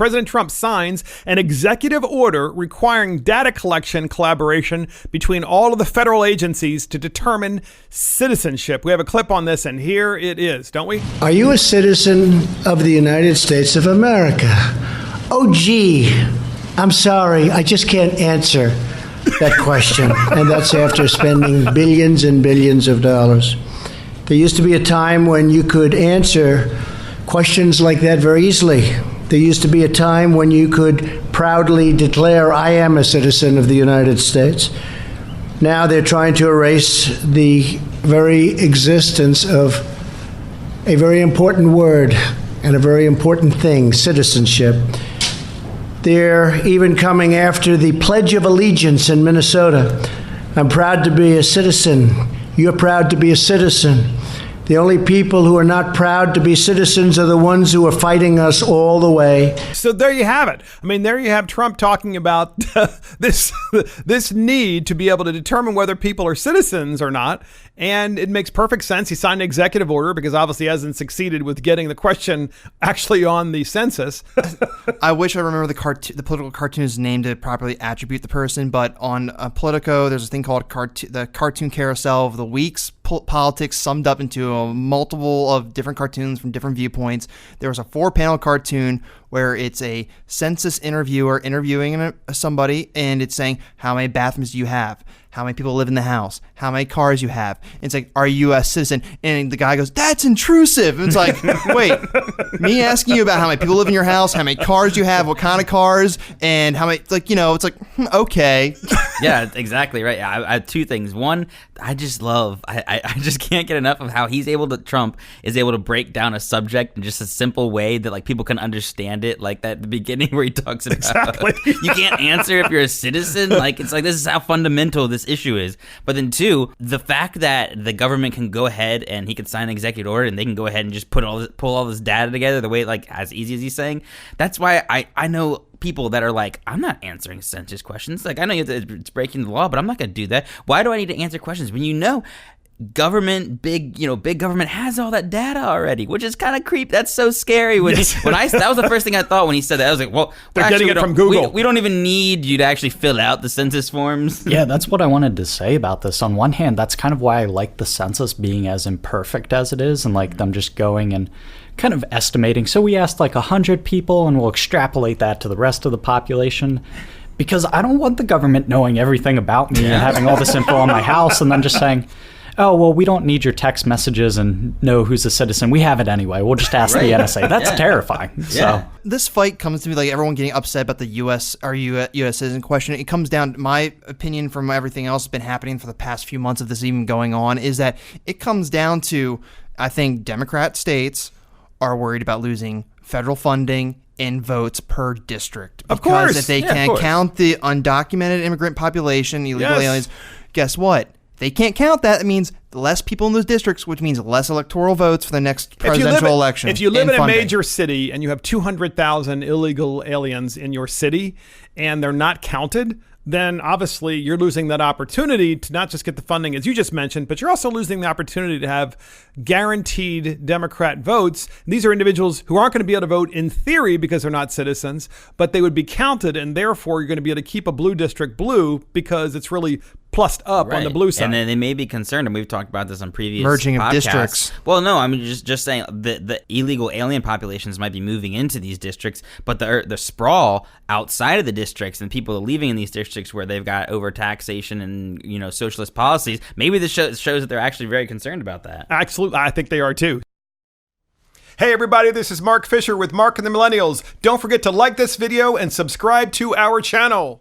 President Trump signs an executive order requiring data collection collaboration between all of the federal agencies to determine citizenship. We have a clip on this, and here it is, don't we? Are you a citizen of the United States of America? Oh, gee, I'm sorry, I just can't answer that question. And that's after spending billions and billions of dollars. There used to be a time when you could answer questions like that very easily. There used to be a time when you could proudly declare, I am a citizen of the United States. Now they're trying to erase the very existence of a very important word and a very important thing, citizenship. They're even coming after the Pledge of Allegiance in Minnesota. I'm proud to be a citizen. You're proud to be a citizen. The only people who are not proud to be citizens are the ones who are fighting us all the way. So there you have it. I mean, there you have Trump talking about this need to be able to determine whether people are citizens or not. And it makes perfect sense. He signed an executive order because obviously he hasn't succeeded with getting the question actually on the census. I wish I remember the political cartoon's name to properly attribute the person, but on Politico, there's a thing called the cartoon carousel of the week's politics summed up into a multiple of different cartoons from different viewpoints. There was a 4-panel cartoon where it's a census interviewer interviewing somebody, and it's saying, how many bathrooms do you have? How many people live in the house? How many cars you have? And it's like, are you a citizen? And the guy goes, that's intrusive. And it's like, wait, me asking you about how many people live in your house, how many cars you have, what kind of cars, and how many, like, it's like, okay. Yeah, exactly right. I have 2 things. One, I just love, I just can't get enough of how Trump is able to break down a subject in just a simple way that like people can understand it. Like that at the beginning where he talks about exactly. You can't answer if you're a citizen. Like it's like, this is how fundamental this issue is. But then 2, the fact that the government can go ahead and he can sign an executive order and they can go ahead and just pull all this data together the way like as easy as he's saying. That's why I know people that are like, I'm not answering census questions. Like I know it's breaking the law, but I'm not going to do that. Why do I need to answer questions when government, big government has all that data already, which is kind of creepy. That's so scary. That was the first thing I thought when he said that. I was like, well, they're getting it from Google. We don't even need you to actually fill out the census forms. Yeah, that's what I wanted to say about this. On one hand, that's kind of why I like the census being as imperfect as it is, and like them just going and kind of estimating. So we asked like 100 people, and we'll extrapolate that to the rest of the population. Because I don't want the government knowing everything about me and having all this info on my house and then just saying, oh, well, we don't need your text messages and know who's a citizen. We have it anyway. We'll just ask the NSA. That's terrifying. Yeah. So this fight comes to me like everyone getting upset about the U.S. Are you a U.S. citizen question. It comes down to my opinion from everything else that's been happening for the past few months of this even going on is that it comes down to, I think, Democrat states are worried about losing federal funding and votes per district. Of course. Because if they can't count the undocumented immigrant population, illegal aliens, guess what? They can't count that. It means less people in those districts, which means less electoral votes for the next presidential election. If you live in a major city and you have 200,000 illegal aliens in your city and they're not counted, then obviously you're losing that opportunity to not just get the funding, as you just mentioned, but you're also losing the opportunity to have guaranteed Democrat votes. These are individuals who aren't going to be able to vote in theory because they're not citizens, but they would be counted, and therefore you're going to be able to keep a blue district blue because it's really plussed up on the blue side. And then they may be concerned, and we've talked about this on previous merging podcasts. Of districts. Well, no, I'm just saying the illegal alien populations might be moving into these districts, but the sprawl outside of the districts and people leaving in these districts where they've got overtaxation and socialist policies, maybe this shows that they're actually very concerned about that. Absolutely, I think they are too. Hey everybody, this is Mark Fisher with Mark and the Millennials. Don't forget to like this video and subscribe to our channel.